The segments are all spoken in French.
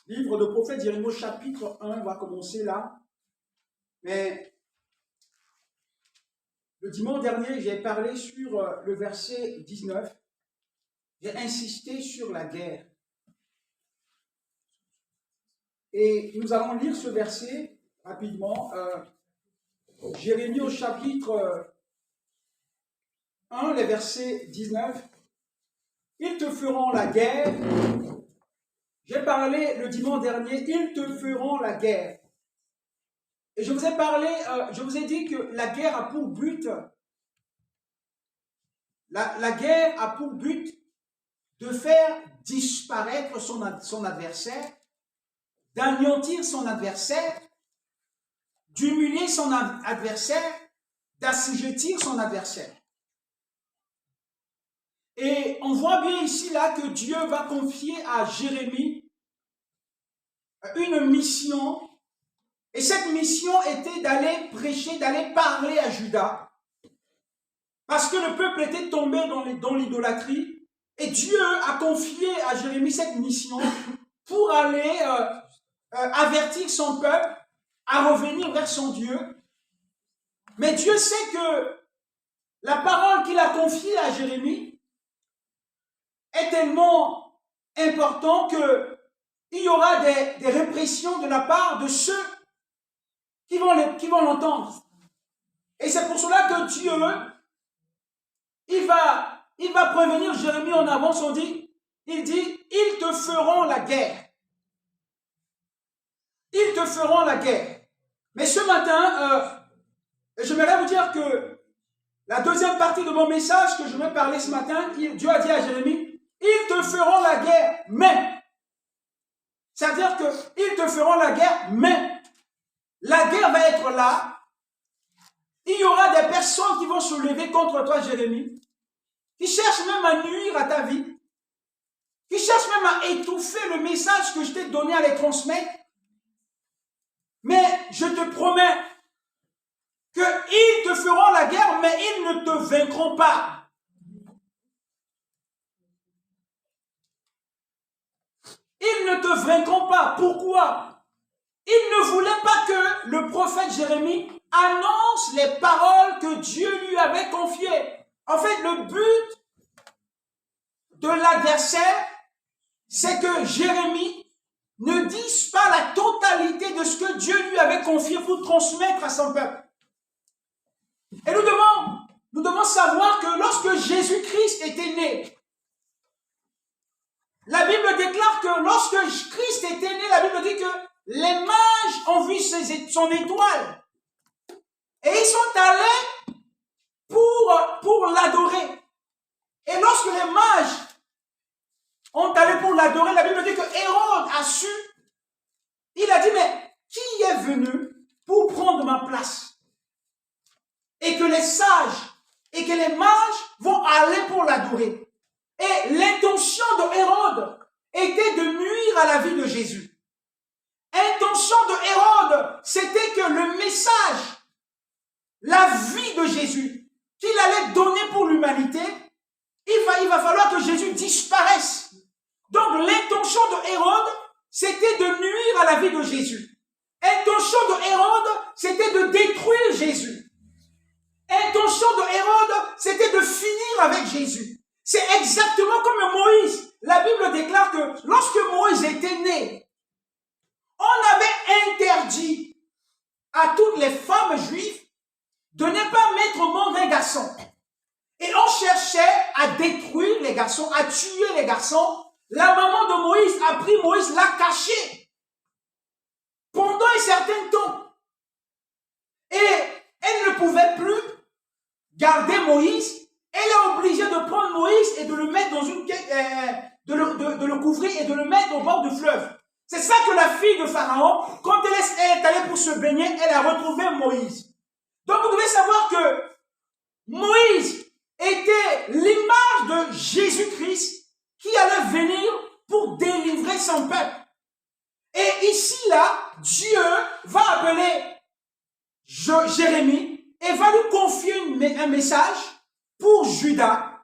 Livre de prophète Jérémie, chapitre 1, on va commencer là. Mais le dimanche dernier, j'ai parlé sur le verset 19. J'ai insisté sur la guerre. Et nous allons lire ce verset rapidement. Jérémie au chapitre 1, les versets 19. Ils te feront la guerre. J'ai parlé le dimanche dernier, ils te feront la guerre. Et je vous ai parlé, je vous ai dit que la guerre a pour but, la guerre a pour but de faire disparaître son adversaire, d'anéantir son adversaire, d'humilier son adversaire, d'assujettir son adversaire. Et on voit bien ici là que Dieu va confier à Jérémie une mission. Et cette mission était d'aller prêcher, d'aller parler à Juda. Parce que le peuple était tombé dans l'idolâtrie. Et Dieu a confié à Jérémie cette mission pour aller avertir son peuple à revenir vers son Dieu. Mais Dieu sait que la parole qu'il a confiée à Jérémie est tellement importante qu'il y aura des répressions de la part de ceux qui vont l'entendre. Et c'est pour cela que Dieu, il va prévenir Jérémie en avance. Il dit, ils te feront la guerre. Ils te feront la guerre. Mais ce matin, j'aimerais vous dire que la deuxième partie de mon message que je vais parler ce matin, Dieu a dit à Jérémie, ils te feront la guerre, mais. C'est-à-dire qu'ils te feront la guerre, mais. La guerre va être là. Il y aura des personnes qui vont se lever contre toi, Jérémie, qui cherchent même à nuire à ta vie, qui cherchent même à étouffer le message que je t'ai donné à les transmettre. Mais je te promets qu'ils te feront la guerre, mais ils ne te vaincront pas. Ils ne te vaincront pas. Pourquoi? Ils ne voulaient pas que le prophète Jérémie annonce les paroles que Dieu lui avait confiées. En fait, le but de l'adversaire, c'est que Jérémie ne dise pas la totalité de ce que Dieu lui avait confié pour transmettre à son peuple. Et nous devons savoir que lorsque Jésus-Christ était né, la Bible déclare que lorsque Christ était né, la Bible dit que les mages ont vu son étoile. Et ils sont allés pour l'adorer. Et lorsque les mages ont allé pour l'adorer, la Bible dit que Hérode a su. Il a dit, mais qui est venu pour prendre ma place? Et que les sages et que les mages vont aller pour l'adorer. Et l'intention de Hérode était de nuire à la vie de Jésus. L'intention de Hérode, c'était que le message, la vie de Jésus, qu'il allait donner pour l'humanité, il va falloir que Jésus disparaisse. Donc l'intention de Hérode, c'était de nuire à la vie de Jésus. L'intention de Hérode, c'était de détruire Jésus. L'intention de Hérode, c'était de finir avec Jésus. C'est exactement comme Moïse. La Bible déclare que lorsque Moïse était né, on avait interdit à toutes les femmes juives de ne pas mettre au monde un garçon. Et on cherchait à détruire les garçons, à tuer les garçons. La maman de Moïse a pris Moïse, l'a caché pendant un certain temps. Et elle ne pouvait plus garder Moïse. Elle est obligée de prendre Moïse et de le mettre dans une de le couvrir et de le mettre au bord du fleuve. C'est ça que la fille de Pharaon, quand elle est allée pour se baigner, elle a retrouvé Moïse. Donc vous devez savoir que Moïse était l'image de Jésus-Christ qui allait venir pour délivrer son peuple. Et ici là, Dieu va appeler Jérémie et va lui confier un message pour Juda.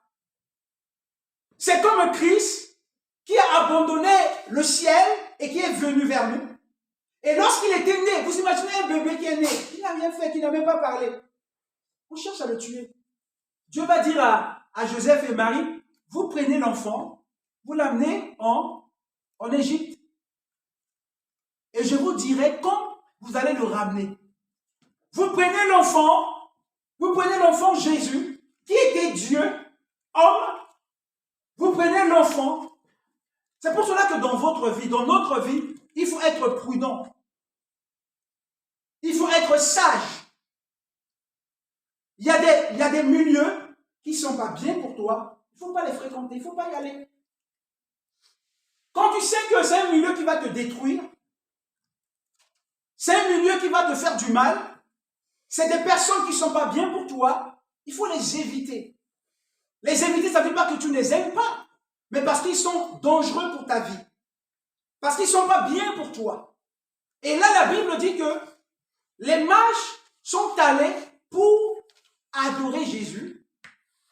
C'est comme Christ qui a abandonné le ciel et qui est venu vers nous. Et lorsqu'il était né, vous imaginez un bébé qui est né, qui n'a rien fait, qui n'a même pas parlé. On cherche à le tuer. Dieu va dire à Joseph et Marie, vous prenez l'enfant, vous l'amenez en Égypte. Et je vous dirai quand vous allez le ramener. Vous prenez l'enfant Jésus, qui était Dieu, homme. Vous prenez l'enfant. C'est pour cela que dans votre vie, dans notre vie, il faut être prudent. Il faut être sage. Il y a des milieux qui ne sont pas bien pour toi. Il ne faut pas les fréquenter, il ne faut pas y aller. Quand tu sais que c'est un milieu qui va te détruire, c'est un milieu qui va te faire du mal, c'est des personnes qui ne sont pas bien pour toi, il faut les éviter. Les éviter, ça ne veut pas que tu ne les aimes pas, mais parce qu'ils sont dangereux pour ta vie. Parce qu'ils ne sont pas bien pour toi. Et là, la Bible dit que les mages sont allés pour adorer Jésus.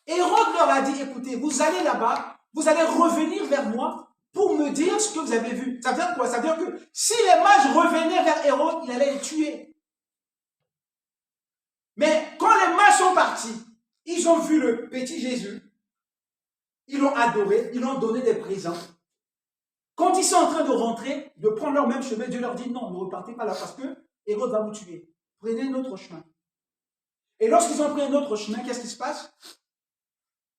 Hérode leur a dit, écoutez, vous allez là-bas, vous allez revenir vers moi pour me dire ce que vous avez vu. Ça veut dire quoi? Ça veut dire que si les mages revenaient vers Hérode, il allait les tuer. Mais quand les mages sont partis, ils ont vu le petit Jésus, ils l'ont adoré, ils l'ont donné des présents. Quand ils sont en train de rentrer, de prendre leur même chemin, Dieu leur dit non, ne repartez pas là parce que Hérode va vous tuer. Prenez un autre chemin. Et lorsqu'ils ont pris un autre chemin, qu'est-ce qui se passe?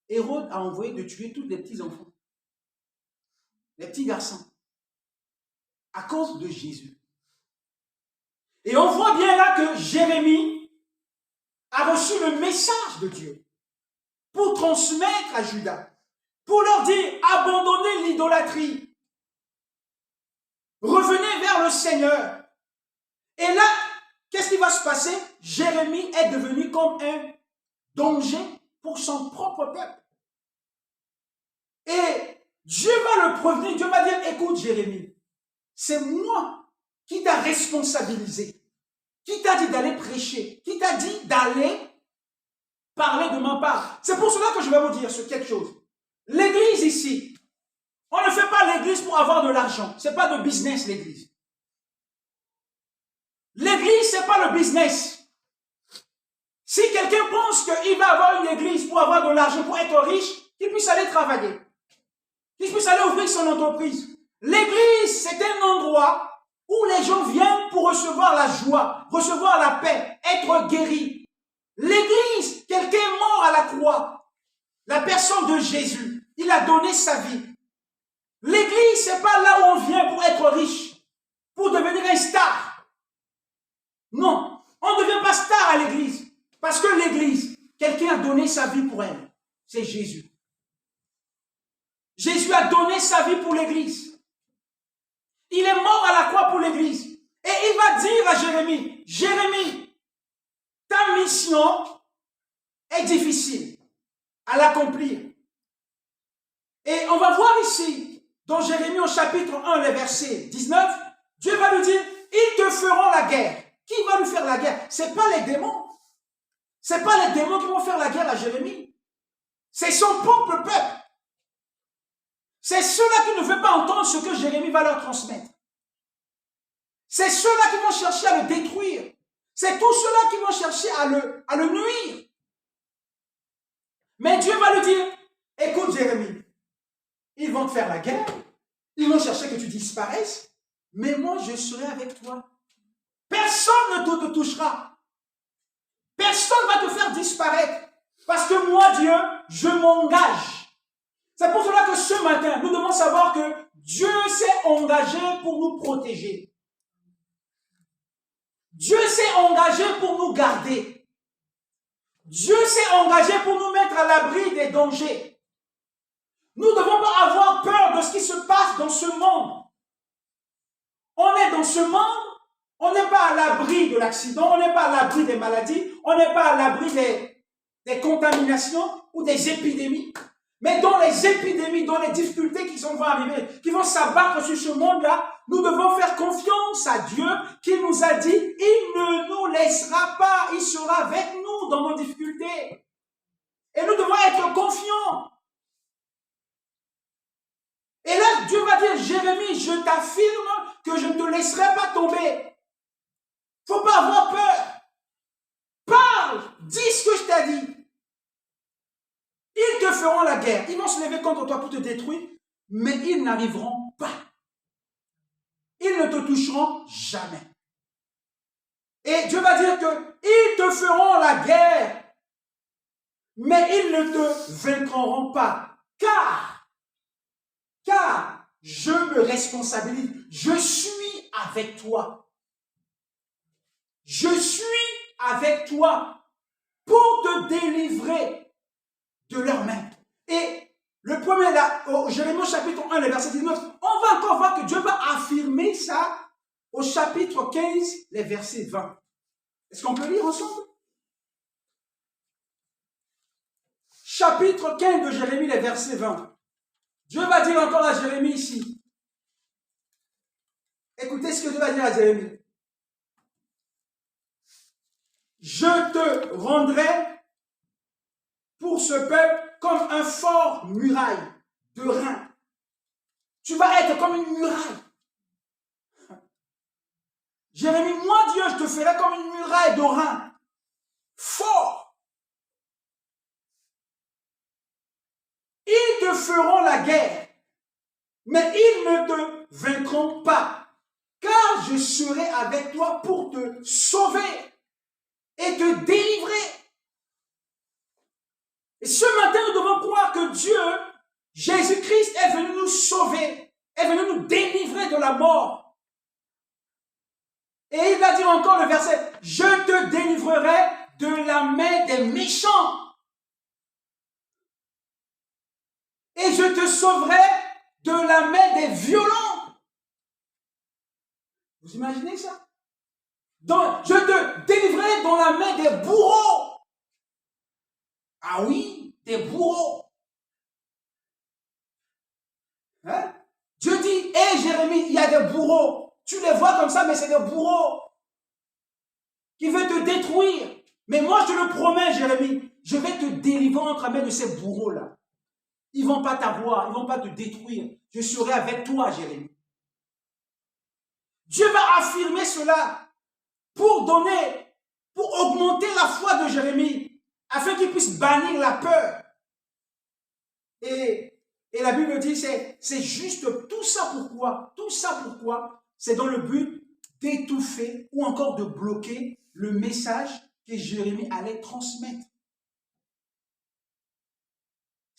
Hérode a envoyé de tuer tous les petits enfants, les petits garçons, à cause de Jésus. Et on voit bien là que Jérémie a reçu le message de Dieu pour transmettre à Juda, pour leur dire abandonnez l'idolâtrie, revenez vers le Seigneur. Et là, qu'est-ce qui va se passer? Jérémie est devenu comme un danger pour son propre peuple. Et Dieu va le prévenir, Dieu va dire, écoute Jérémie, c'est moi qui t'a responsabilisé, qui t'a dit d'aller prêcher, qui t'a dit d'aller parler de ma part. C'est pour cela que je vais vous dire quelque chose. L'église ici, on ne fait pas l'église pour avoir de l'argent. Ce n'est pas de business l'église. L'église, ce n'est pas le business. Si quelqu'un pense qu'il va avoir une église pour avoir de l'argent, pour être riche, qu'il puisse aller travailler. Qu'il puisse aller ouvrir son entreprise. L'église, c'est un endroit où les gens viennent pour recevoir la joie, recevoir la paix, être guéris. L'église, quelqu'un est mort à la croix. La personne de Jésus, il a donné sa vie. L'église, c'est pas là où on vient pour être riche, pour devenir un star. Non, on ne devient pas star à l'église. Parce que l'église, quelqu'un a donné sa vie pour elle. C'est Jésus. Jésus a donné sa vie pour l'église. Il est mort à la croix pour l'église. Et il va dire à Jérémie, Jérémie, ta mission est difficile à l'accomplir. Et on va voir ici, dans Jérémie au chapitre 1, le verset 19, Dieu va lui dire, ils te feront la guerre. Qui va lui faire la guerre? Ce n'est pas les démons. Ce n'est pas les démons qui vont faire la guerre à Jérémie. C'est son propre peuple. C'est ceux-là qui ne veulent pas entendre ce que Jérémie va leur transmettre. C'est ceux-là qui vont chercher à le détruire. C'est tous ceux-là qui vont chercher à le nuire. Mais Dieu va lui dire, écoute Jérémie, ils vont te faire la guerre, ils vont chercher que tu disparaisses, mais moi je serai avec toi. Personne ne te touchera. Personne ne va te faire disparaître. Parce que moi, Dieu, je m'engage. C'est pour cela que ce matin, nous devons savoir que Dieu s'est engagé pour nous protéger. Dieu s'est engagé pour nous garder. Dieu s'est engagé pour nous mettre à l'abri des dangers. Nous ne devons pas avoir peur de ce qui se passe dans ce monde. On est dans ce monde, on n'est pas à l'abri de l'accident, on n'est pas à l'abri des maladies, on n'est pas à l'abri des contaminations ou des épidémies. Mais dans les épidémies, dans les difficultés qui vont arriver, qui vont s'abattre sur ce monde-là, nous devons faire confiance à Dieu qui nous a dit, il ne nous laissera pas, il sera avec nous dans nos difficultés. Et nous devons être confiants. Et là, Dieu va dire, Jérémie, je t'affirme que je ne te laisserai pas tomber. Faut pas avoir peur. Parle, dis ce que je t'ai dit. Ils te feront la guerre. Ils vont se lever contre toi pour te détruire, mais ils n'arriveront pas. Ils ne te toucheront jamais. Et Dieu va dire que ils te feront la guerre, mais ils ne te vaincront pas. Car je me responsabilise. Je suis avec toi. Je suis avec toi pour te délivrer de leurs mains. Et le premier là, au Jérémie chapitre 1, le verset 19, on va encore voir que Dieu va affirmer ça au chapitre 15, les versets 20. Est-ce qu'on peut lire ensemble? Chapitre 15 de Jérémie, les versets 20. Dieu va dire encore à Jérémie ici. Écoutez ce que Dieu va dire à Jérémie. Je te rendrai pour ce peuple comme un fort muraille de rein. Tu vas être comme une muraille. Jérémie, moi Dieu, je te ferai comme une muraille de rein. Fort. Ils te feront la guerre, mais ils ne te vaincront pas, car je serai avec toi pour te sauver et te délivrer. Et ce matin, nous devons croire que Dieu, Jésus-Christ, est venu nous sauver, est venu nous délivrer de la mort. Et il va dire encore le verset, je te délivrerai de la main des méchants. Et je te sauverai de la main des violents. Vous imaginez ça? Donc, je te délivrerai dans la main des bourreaux. Ah oui, des bourreaux. Hein? Dieu dit, hé Jérémie, il y a des bourreaux. Tu les vois comme ça, mais c'est des bourreaux qui veulent te détruire. Mais moi, je te le promets, Jérémie, je vais te délivrer entre la main de ces bourreaux-là. Ils ne vont pas t'avoir, ils ne vont pas te détruire. Je serai avec toi, Jérémie. Dieu va affirmer cela pour augmenter la foi de Jérémie, afin qu'il puisse bannir la peur. Et la Bible dit, c'est juste tout ça pourquoi? Tout ça pourquoi? C'est dans le but d'étouffer ou encore de bloquer le message que Jérémie allait transmettre.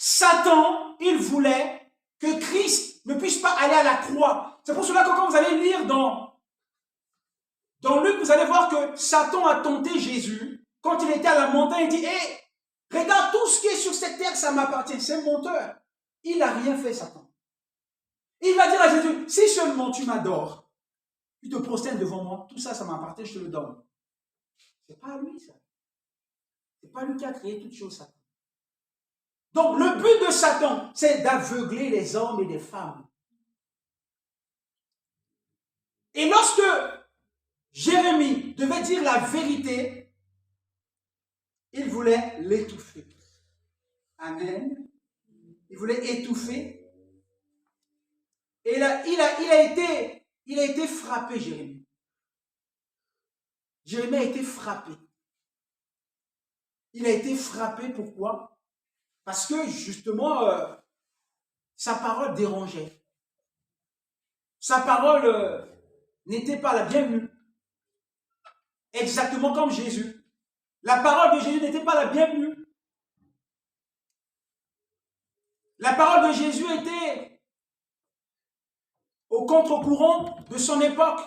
Satan, il voulait que Christ ne puisse pas aller à la croix. C'est pour cela que quand vous allez lire dans Luc, vous allez voir que Satan a tenté Jésus. Quand il était à la montagne, il dit, hé, regarde tout ce qui est sur cette terre, ça m'appartient. C'est un menteur. Il n'a rien fait, Satan. Il va dire à Jésus, si seulement tu m'adores, tu te prosternes devant moi, tout ça, ça m'appartient, je te le donne. C'est pas lui, ça. C'est pas lui qui a créé toutes choses, Satan. Donc, le but de Satan, c'est d'aveugler les hommes et les femmes. Et lorsque Jérémie devait dire la vérité, il voulait l'étouffer. Amen. Il voulait étouffer. Et là, il a été frappé, Jérémie. Jérémie a été frappé. Il a été frappé, pourquoi? Parce que, justement, sa parole dérangeait. Sa parole n'était pas la bienvenue. Exactement comme Jésus. La parole de Jésus n'était pas la bienvenue. La parole de Jésus était au contre-courant de son époque.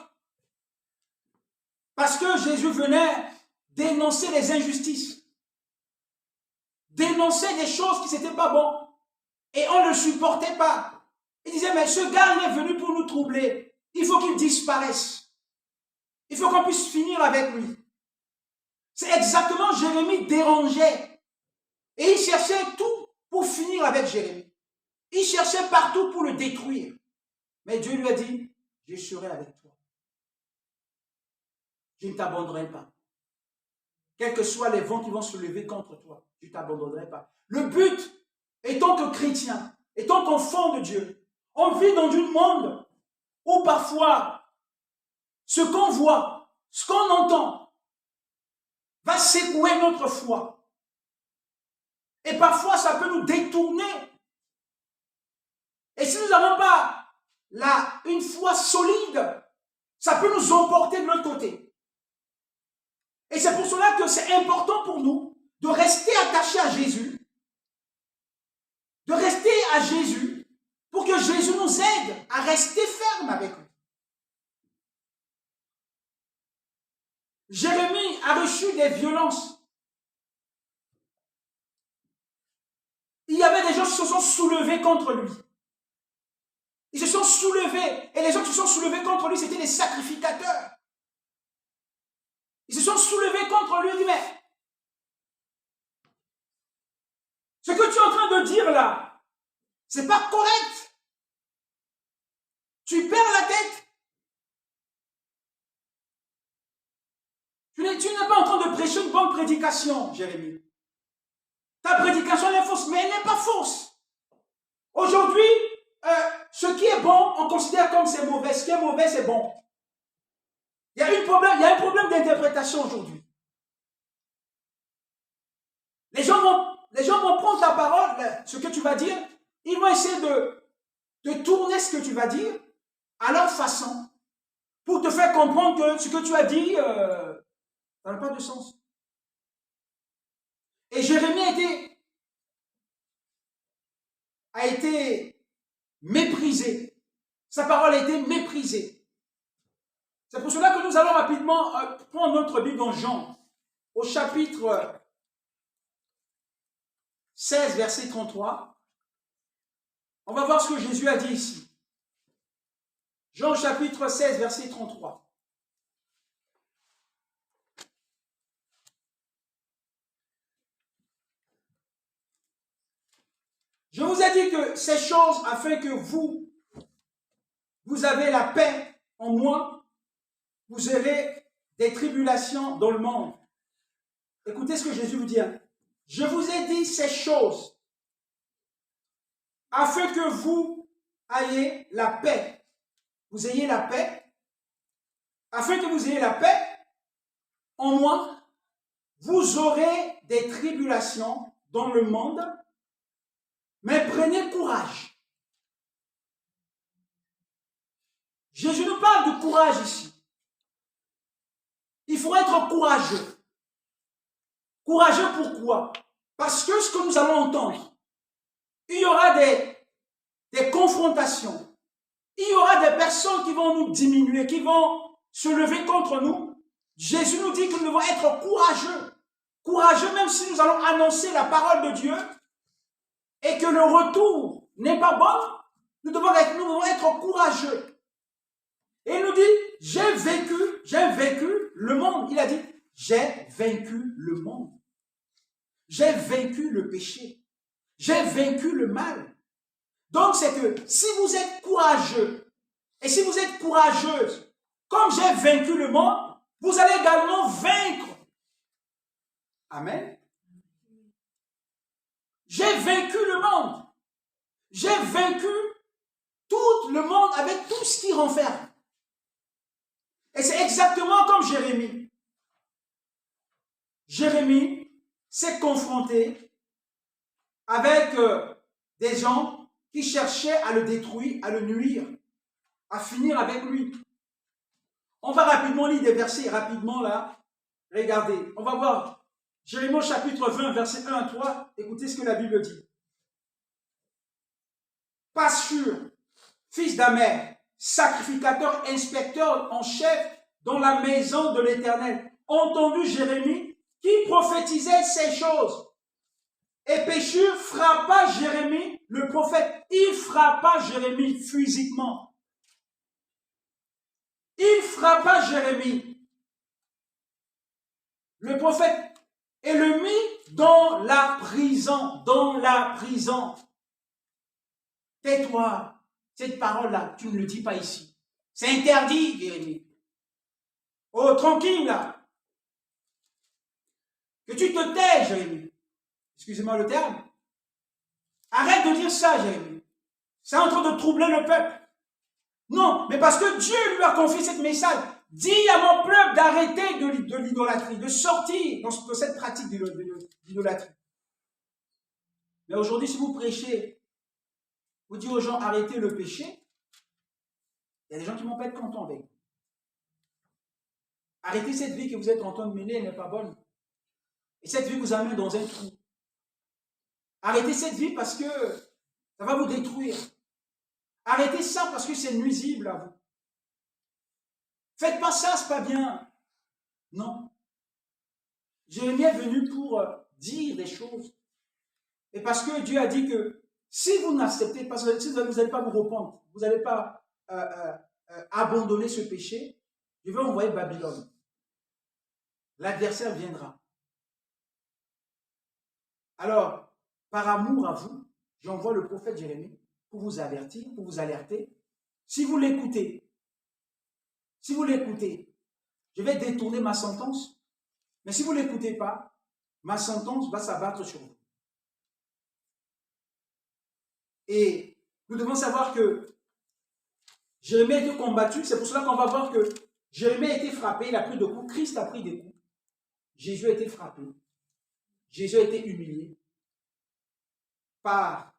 Parce que Jésus venait dénoncer les injustices. Dénoncer des choses qui n'étaient pas bonnes. Et on ne le supportait pas. Il disait, mais ce gars il est venu pour nous troubler. Il faut qu'il disparaisse. Il faut qu'on puisse finir avec lui. C'est exactement Jérémie dérangeait. Et il cherchait tout pour finir avec Jérémie. Il cherchait partout pour le détruire. Mais Dieu lui a dit, je serai avec toi. Je ne t'abandonnerai pas. Quels que soient les vents qui vont se lever contre toi, je ne t'abandonnerai pas. Le but, étant que chrétien, étant qu'enfant de Dieu, on vit dans un monde où parfois ce qu'on voit, ce qu'on entend, va secouer notre foi. Et parfois, ça peut nous détourner. Et si nous n'avons pas une foi solide, ça peut nous emporter de l'autre côté. Et c'est pour cela que c'est important pour nous de rester attachés à Jésus, de rester à Jésus, pour que Jésus nous aide à rester ferme avec lui. Jérémie a reçu des violences. Il y avait des gens qui se sont soulevés contre lui. Ils se sont soulevés. Et les gens qui se sont soulevés contre lui, c'était les sacrificateurs. Ils se sont soulevés contre lui. Ils disent, mais ce que tu es en train de dire là, c'est pas correct. Tu perds la tête. Tu n'es pas en train de prêcher une bonne prédication, Jérémie. Ta prédication elle est fausse, mais elle n'est pas fausse. Aujourd'hui, ce qui est bon, on considère comme c'est mauvais. Ce qui est mauvais, c'est bon. Il y a un problème d'interprétation aujourd'hui. Les gens vont prendre ta parole, ce que tu vas dire, ils vont essayer de tourner ce que tu vas dire à leur façon pour te faire comprendre que ce que tu as dit ça n'a pas de sens. Et Jérémie a été méprisé. Sa parole a été méprisée. C'est pour cela que nous allons rapidement prendre notre Bible dans Jean, au chapitre 16, verset 33. On va voir ce que Jésus a dit ici. Jean, chapitre 16, verset 33. Je vous ai dit que ces choses, afin que vous avez la paix en moi, vous aurez des tribulations dans le monde. Écoutez ce que Jésus vous dit. Je vous ai dit ces choses, afin que vous ayez la paix. Vous ayez la paix. Afin que vous ayez la paix en moi, vous aurez des tribulations dans le monde. Mais prenez courage. Jésus nous parle de courage ici. Il faut être courageux. Courageux pourquoi? Parce que ce que nous allons entendre, il y aura des confrontations. Il y aura des personnes qui vont nous diminuer, qui vont se lever contre nous. Jésus nous dit que nous devons être courageux. Courageux même si nous allons annoncer la parole de Dieu et que le retour n'est pas bon, nous devons être courageux. Et il nous dit, j'ai vaincu le monde. Il a dit, j'ai vaincu le monde. J'ai vaincu le péché. J'ai vaincu le mal. Donc c'est que si vous êtes courageux, et si vous êtes courageuse, comme j'ai vaincu le monde, vous allez également vaincre. Amen. J'ai vaincu le monde. J'ai vaincu tout le monde avec tout ce qui renferme. Et c'est exactement comme Jérémie. Jérémie s'est confronté avec des gens qui cherchaient à le détruire, à le nuire, à finir avec lui. On va rapidement lire des versets, rapidement là. Regardez, on va voir. Jérémie chapitre 20, versets 1 à 3. Écoutez ce que la Bible dit. Pashur, fils d'Amer, sacrificateur, inspecteur en chef dans la maison de l'Éternel, entendu Jérémie qui prophétisait ces choses. Et Pashur frappa Jérémie, le prophète. Il frappa Jérémie physiquement. Il frappa Jérémie, le prophète, et le mit dans la prison. Dans la prison. Tais-toi. Cette parole-là, tu ne le dis pas ici. C'est interdit, Jérémie. Oh, tranquille, là. Que tu te tais, Jérémie. Excusez-moi le terme. Arrête de dire ça, Jérémie. C'est en train de troubler le peuple. Non, mais parce que Dieu lui a confié cette message. Dis à mon peuple d'arrêter de l'idolâtrie, de sortir de cette pratique d'idolâtrie. Mais aujourd'hui, si vous prêchez, vous dites aux gens arrêtez le péché, il y a des gens qui ne vont pas être contents avec vous. Arrêtez cette vie que vous êtes en train de mener, elle n'est pas bonne. Et cette vie vous amène dans un trou. Arrêtez cette vie parce que ça va vous détruire. Arrêtez ça parce que c'est nuisible à vous. Faites pas ça, c'est pas bien. Non. Jérémie est venu pour dire des choses. Et parce que Dieu a dit que si vous n'acceptez pas, si vous n'allez pas vous repentre, vous n'allez pas abandonner ce péché, je vais envoyer Babylone. L'adversaire viendra. Alors, par amour à vous, j'envoie le prophète Jérémie pour vous avertir, pour vous alerter. Si vous l'écoutez, je vais détourner ma sentence. Mais si vous ne l'écoutez pas, ma sentence va s'abattre sur vous. Et nous devons savoir que Jérémie a été combattu. C'est pour cela qu'on va voir que Jérémie a été frappé, il a pris des coups, Christ a pris des coups. Jésus a été frappé. Jésus a été humilié par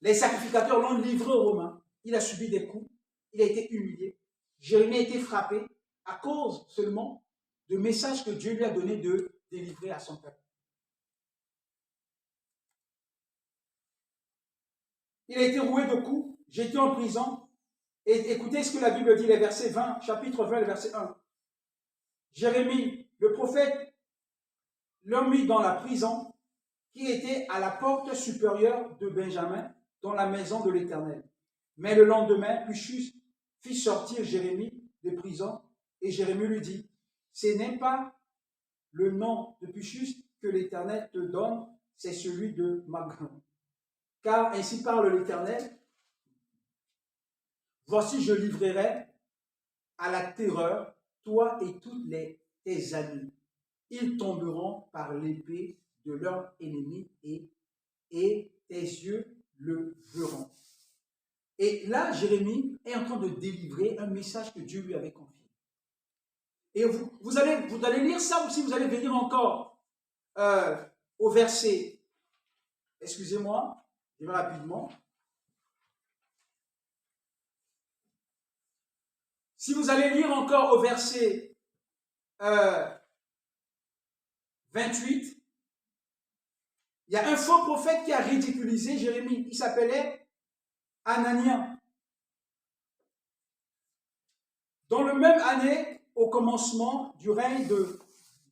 les sacrificateurs, l'ont livré aux Romains. Il a subi des coups, il a été humilié. Jérémie a été frappé à cause seulement du message que Dieu lui a donné de délivrer à son peuple. Il a été roué de coups, j'ai été en prison. Et écoutez ce que la Bible dit, les versets 20, chapitre 20, le verset 1. Jérémie, le prophète, l'ont mis dans la prison qui était à la porte supérieure de Benjamin, dans la maison de l'Éternel. Mais le lendemain, Puchus fit sortir Jérémie de prison, et Jérémie lui dit, ce n'est pas le nom de Puchus que l'Éternel te donne, c'est celui de Magron. Car ainsi parle l'Éternel, voici je livrerai à la terreur toi et tous tes amis. Ils tomberont par l'épée de leur ennemi et tes yeux le verront. Et là, Jérémie est en train de délivrer un message que Dieu lui avait confié. Et vous allez lire ça aussi, vous allez venir encore au verset, excusez-moi, je vais rapidement. Si vous allez lire encore au verset 28, il y a un faux prophète qui a ridiculisé Jérémie. Il s'appelait Anania. Dans la même année, au commencement du règne de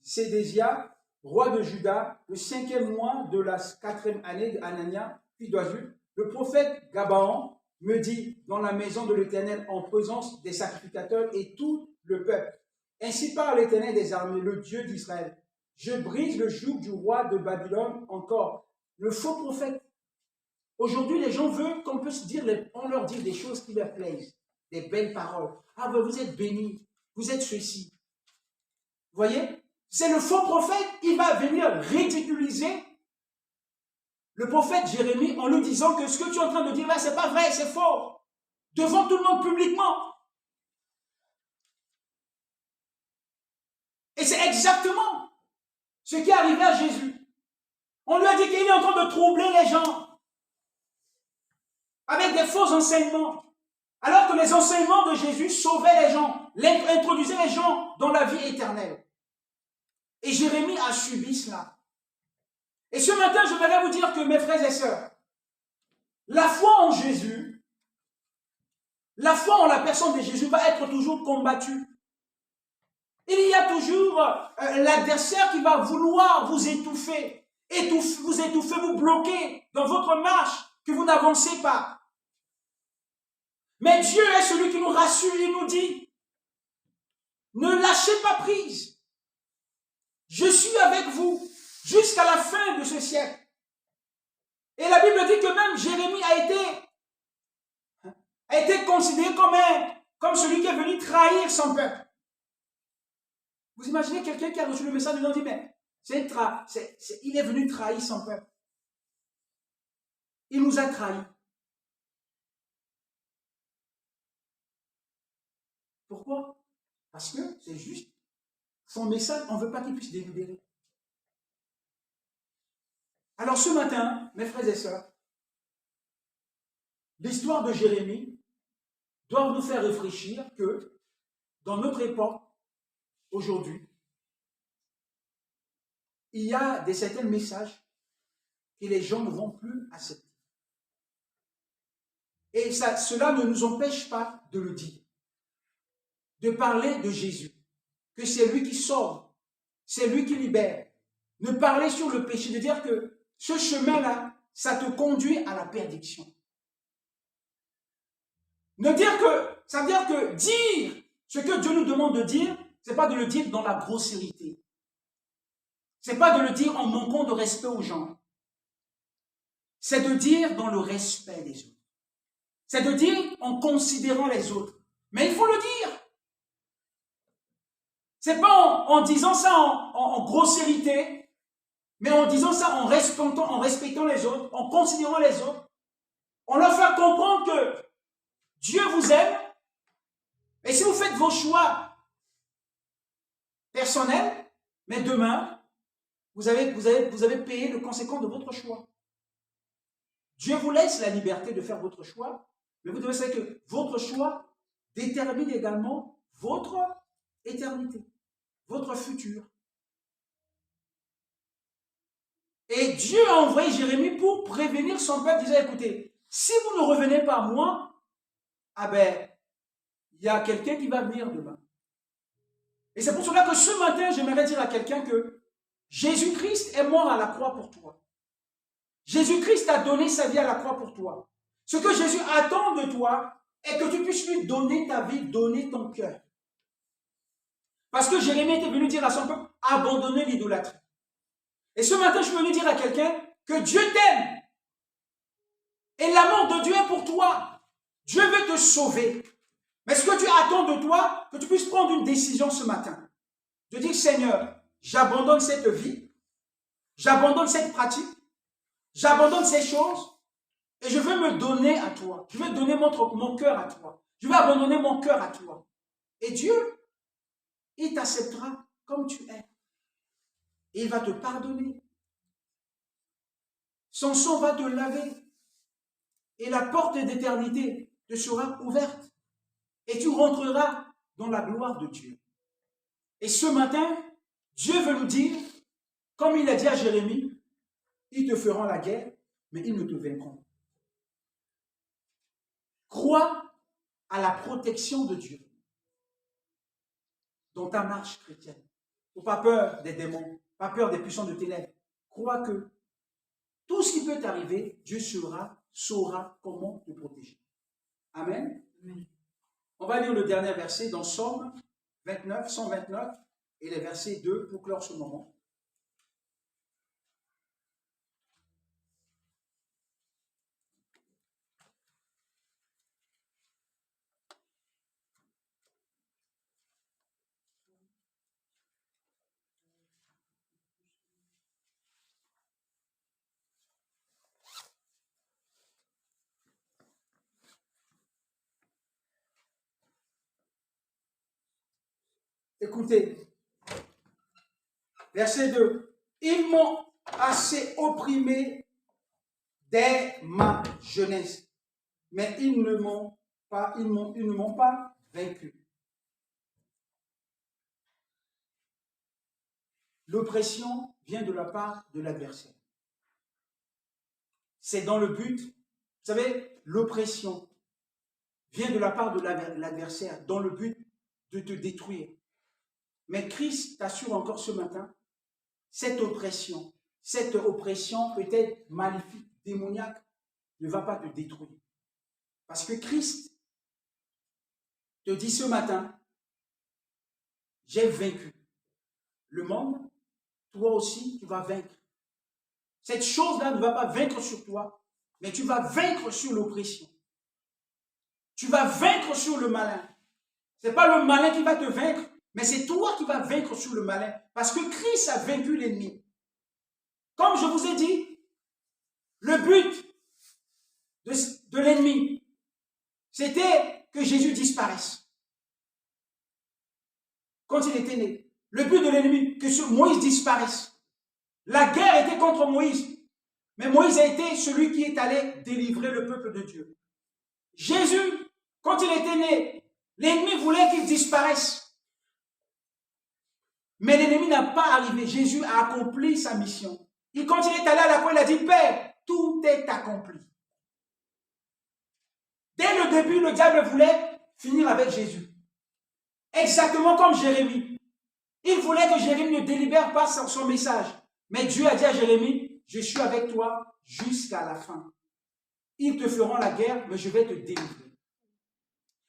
Sédécia, roi de Juda, le 5e mois de la 4e année d'Anania, fils d'Azul, le prophète Gabaon me dit dans la maison de l'Éternel en présence des sacrificateurs et tout le peuple. Ainsi parle l'Éternel des armées, le Dieu d'Israël. Je brise le joug du roi de Babylone encore. Le faux prophète. Aujourd'hui, les gens veulent qu'on puisse on leur dise des choses qui leur plaisent, des belles paroles. Ah ben vous êtes bénis, vous êtes ceci. Vous voyez? C'est le faux prophète, il va venir ridiculiser le prophète Jérémie en lui disant que ce que tu es en train de dire là, c'est pas vrai, c'est faux. Devant tout le monde publiquement. Et c'est exactement ce qui est arrivé à Jésus. On lui a dit qu'il est en train de troubler les gens avec des faux enseignements. Alors que les enseignements de Jésus sauvaient les gens, introduisaient les gens dans la vie éternelle. Et Jérémie a subi cela. Et ce matin, je voudrais vous dire que mes frères et sœurs, la foi en Jésus, la foi en la personne de Jésus va être toujours combattue. Il y a toujours l'adversaire qui va vouloir vous étouffer, vous bloquer dans votre marche, que vous n'avancez pas. Mais Dieu est celui qui nous rassure, il nous dit, ne lâchez pas prise. Je suis avec vous jusqu'à la fin de ce siècle. Et la Bible dit que même Jérémie a été considéré comme celui qui est venu trahir son peuple. Vous imaginez quelqu'un qui a reçu le message et dit, mais il est venu trahir son peuple. Il nous a trahis. Pourquoi? Parce que c'est juste son message, on ne veut pas qu'il puisse délibérer. Alors ce matin, mes frères et sœurs, l'histoire de Jérémie doit nous faire réfléchir que dans notre époque, aujourd'hui, il y a certains messages que les gens ne vont plus accepter. Et cela ne nous empêche pas de le dire, de parler de Jésus, que c'est lui qui sauve, c'est lui qui libère. Ne parler sur le péché, de dire que ce chemin-là, ça te conduit à la perdition. Ne dire que, ça veut dire que dire ce que Dieu nous demande de dire, ce n'est pas de le dire dans la grossièreté. Ce n'est pas de le dire en manquant de respect aux gens. C'est de dire dans le respect des autres. C'est de dire en considérant les autres. Mais il faut le dire. C'est pas en disant ça en grossièreté, mais en disant ça en respectant les autres, en considérant les autres. On leur fait comprendre que Dieu vous aime. Et si vous faites vos choix personnels, mais demain, vous avez payé le conséquent de votre choix. Dieu vous laisse la liberté de faire votre choix, mais vous devez savoir que votre choix détermine également votre éternité, votre futur. Et Dieu a envoyé Jérémie pour prévenir son peuple, disant, écoutez, si vous ne revenez pas à moi, ah ben, il y a quelqu'un qui va venir demain. Et c'est pour cela que ce matin, j'aimerais dire à quelqu'un que Jésus-Christ est mort à la croix pour toi. Jésus-Christ a donné sa vie à la croix pour toi. Ce que Jésus attend de toi est que tu puisses lui donner ta vie, donner ton cœur. Parce que Jérémie était venu dire à son peuple, abandonnez l'idolâtrie. Et ce matin, je veux venu dire à quelqu'un que Dieu t'aime. Et l'amour de Dieu est pour toi. Dieu veut te sauver. Mais ce que Dieu attend de toi, que tu puisses prendre une décision ce matin. De dire, Seigneur, j'abandonne cette vie, j'abandonne cette pratique, j'abandonne ces choses, et je veux me donner à toi. Je veux donner mon cœur à toi. Je veux abandonner mon cœur à toi. Et Dieu, il t'acceptera comme tu es. Et il va te pardonner. Son sang va te laver. Et la porte d'éternité te sera ouverte. Et tu rentreras dans la gloire de Dieu. Et ce matin, Dieu veut nous dire, comme il a dit à Jérémie, ils te feront la guerre, mais ils ne te vaincront. Crois à la protection de Dieu dans ta marche chrétienne. N'aie pas peur des démons, pas peur des puissants de ténèbres. Crois que tout ce qui peut t'arriver, Dieu saura comment te protéger. Amen. Amen. On va lire le dernier verset dans Psaume 29, 129 et les versets 2 pour clore ce moment. Écoutez, verset 2. Ils m'ont assez opprimé dès ma jeunesse, mais ils ne m'ont pas vaincu. L'oppression vient de la part de l'adversaire. C'est dans le but, vous savez, l'oppression vient de la part de l'adversaire dans le but de te détruire. Mais Christ t'assure encore ce matin, cette oppression peut-être maléfique, démoniaque, ne va pas te détruire. Parce que Christ te dit ce matin, j'ai vaincu le monde, toi aussi tu vas vaincre. Cette chose-là ne va pas vaincre sur toi, mais tu vas vaincre sur l'oppression. Tu vas vaincre sur le malin. Ce n'est pas le malin qui va te vaincre, mais c'est toi qui vas vaincre sur le malin. Parce que Christ a vaincu l'ennemi. Comme je vous ai dit, le but de l'ennemi, c'était que Jésus disparaisse. était né. Le but de l'ennemi, que Moïse disparaisse. La guerre était contre Moïse. Mais Moïse a été celui qui est allé délivrer le peuple de Dieu. Jésus, quand il était né, l'ennemi voulait qu'il disparaisse. Mais l'ennemi n'a pas arrivé. Jésus a accompli sa mission. Et quand il est allé à la croix, il a dit, Père, tout est accompli. Dès le début, le diable voulait finir avec Jésus. Exactement comme Jérémie. Il voulait que Jérémie ne délibère pas son message. Mais Dieu a dit à Jérémie, je suis avec toi jusqu'à la fin. Ils te feront la guerre, mais je vais te délivrer.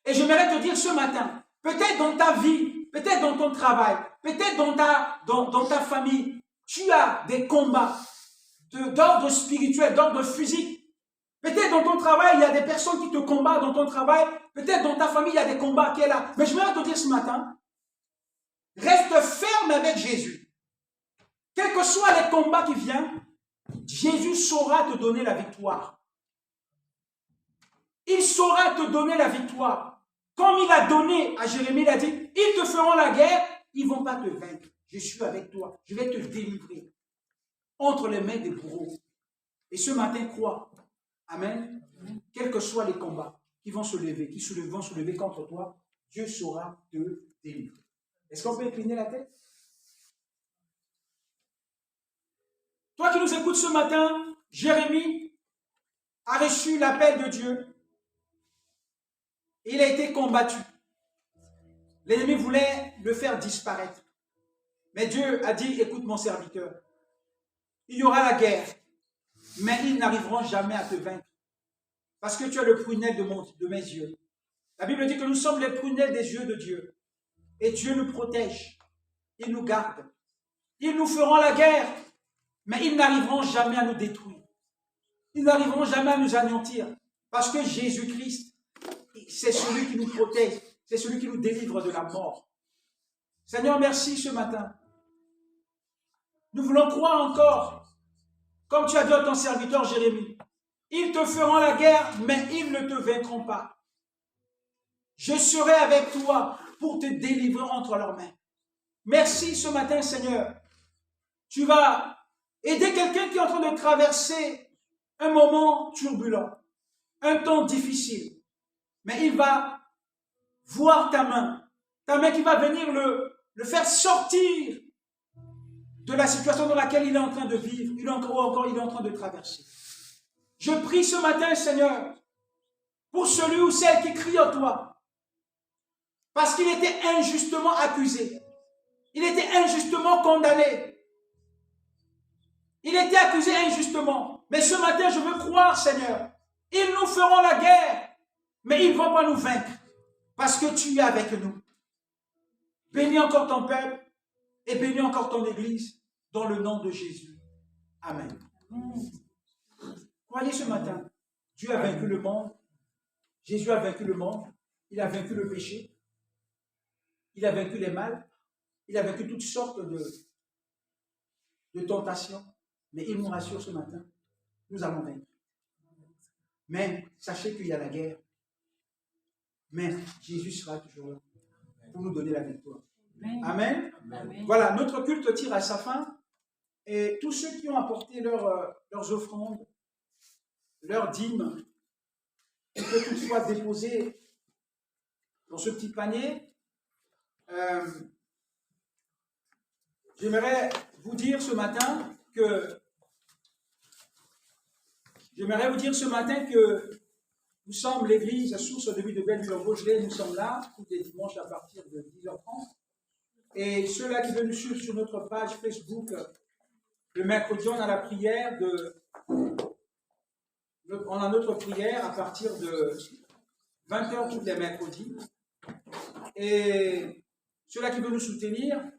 Et j'aimerais te dire ce matin, peut-être dans ta vie, peut-être dans ton travail, peut-être dans ta famille, tu as des combats d'ordre spirituel, d'ordre physique. Peut-être dans ton travail, il y a des personnes qui te combattent dans ton travail. Peut-être dans ta famille, il y a des combats qui sont là. Mais je voudrais te dire ce matin, reste ferme avec Jésus. Quels que soient les combats qui viennent, Jésus saura te donner la victoire. Il saura te donner la victoire. Comme il a donné à Jérémie, il a dit, ils te feront la guerre, ils ne vont pas te vaincre. Je suis avec toi, je vais te délivrer entre les mains des bourreaux. Et ce matin, crois. Amen. Quels que soient les combats qui vont se lever, vont se lever contre toi, Dieu saura te délivrer. Est-ce qu'on peut incliner la tête? Toi qui nous écoutes ce matin, Jérémie a reçu l'appel de Dieu. Il a été combattu. L'ennemi voulait le faire disparaître. Mais Dieu a dit, écoute mon serviteur, il y aura la guerre, mais ils n'arriveront jamais à te vaincre. Parce que tu as le prunelle de mes yeux. La Bible dit que nous sommes les prunelles des yeux de Dieu. Et Dieu nous protège. Il nous garde. Ils nous feront la guerre, mais ils n'arriveront jamais à nous détruire. Ils n'arriveront jamais à nous anéantir. Parce que Jésus-Christ, c'est celui qui nous protège. C'est celui qui nous délivre de la mort. Seigneur, merci ce matin. Nous voulons croire encore, comme tu as dit à ton serviteur Jérémie, ils te feront la guerre, mais ils ne te vaincront pas. Je serai avec toi pour te délivrer entre leurs mains. Merci ce matin, Seigneur. Tu vas aider quelqu'un qui est en train de traverser un moment turbulent, un temps difficile. Mais il va voir ta main qui va venir le faire sortir de la situation dans laquelle il est en train de vivre, il est en train de traverser. Je prie ce matin, Seigneur, pour celui ou celle qui crie en toi, parce qu'il était injustement accusé, il était injustement condamné, il était accusé injustement. Mais ce matin, je veux croire, Seigneur, ils nous feront la guerre, mais ils ne vont pas nous vaincre, parce que tu es avec nous. Bénis encore ton peuple et bénis encore ton Église dans le nom de Jésus. Amen. Croyez ce matin, Dieu a vaincu le monde, Jésus a vaincu le monde, il a vaincu le péché, il a vaincu les mal, il a vaincu toutes sortes de tentations, mais il nous rassure ce matin, nous allons vaincre. Mais sachez qu'il y a la guerre, mais Jésus sera toujours là pour nous donner la victoire. Amen. Amen. Voilà, notre culte tire à sa fin et tous ceux qui ont apporté leurs offrandes, leurs dîmes, on peut toutefois déposer dans ce petit panier. J'aimerais vous dire ce matin que nous sommes l'église Source de vie de Belleville-en-Vaugelet. Nous sommes là tous les dimanches à partir de 10h30. Et ceux-là qui veulent nous suivre sur notre page Facebook, le mercredi, on a la prière on a notre prière à partir de 20h tous les mercredis. Et ceux-là qui veulent nous soutenir,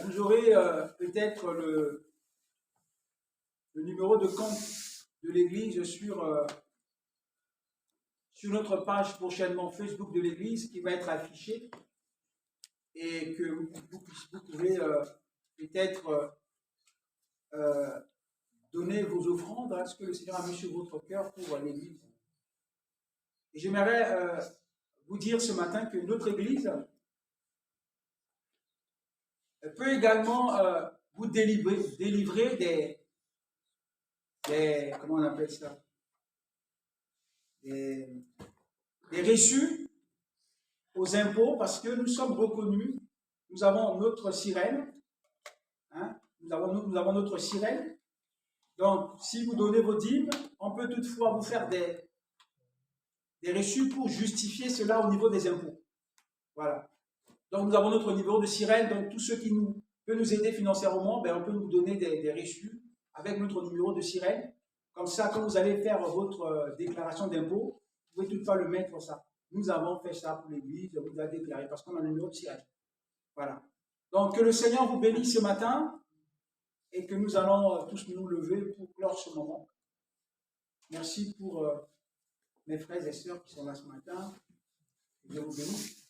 vous aurez peut-être le numéro de compte de l'église sur notre page prochainement Facebook de l'église qui va être affiché et que vous pouvez peut-être donner vos offrandes à ce que le Seigneur a mis sur votre cœur pour l'église. Et j'aimerais vous dire ce matin que notre église peut également vous délivrer comment on appelle ça, des reçus aux impôts, parce que nous sommes reconnus, nous avons notre sirène, hein, nous avons notre sirène. Donc, si vous donnez vos dîmes, on peut toutefois vous faire des reçus pour justifier cela au niveau des impôts. Voilà. Donc, nous avons notre niveau de sirène. Donc, tous ceux qui peut nous aider financièrement, ben, on peut nous donner des reçus avec notre numéro de sirène. Comme ça, quand vous allez faire votre déclaration d'impôt, vous pouvez toutefois le mettre ça. Nous avons fait ça pour l'Église, vous avez déclaré parce qu'on a le numéro de sirène. Voilà. Donc, que le Seigneur vous bénisse ce matin et que nous allons tous nous lever pour clore ce moment. Merci pour mes frères et sœurs qui sont là ce matin. Dieu vous bénisse.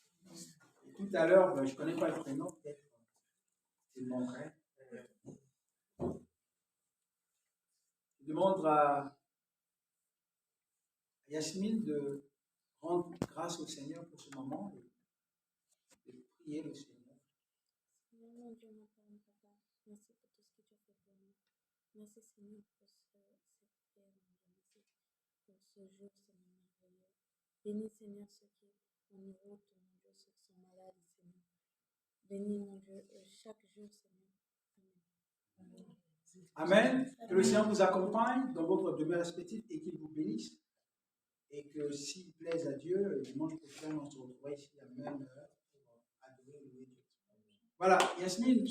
Et tout à l'heure, je ne connais pas le prénom, peut-être. C'est mon frère. Je demande à Yasmine de rendre grâce au Seigneur pour ce moment et de prier le Seigneur. Seigneur, mon Dieu, mon Père, mon Papa, merci pour tout ce que tu as fait pour nous. Merci, Seigneur, pour cette prière, mon Dieu. Merci pour ce jour, Seigneur, merveilleux. Bénis, Seigneur, ceux qui ont une route, mon Dieu, ceux qui sont malades, Seigneur. Bénis, mon Dieu, chaque jour, Seigneur. Amen. Amen. Que le Seigneur vous accompagne dans votre demeure respective et qu'il vous bénisse. Et que s'il plaise à Dieu, le dimanche prochain, on se retrouvera ici à la même heure pour adorer et louer Dieu. Voilà, Yasmine.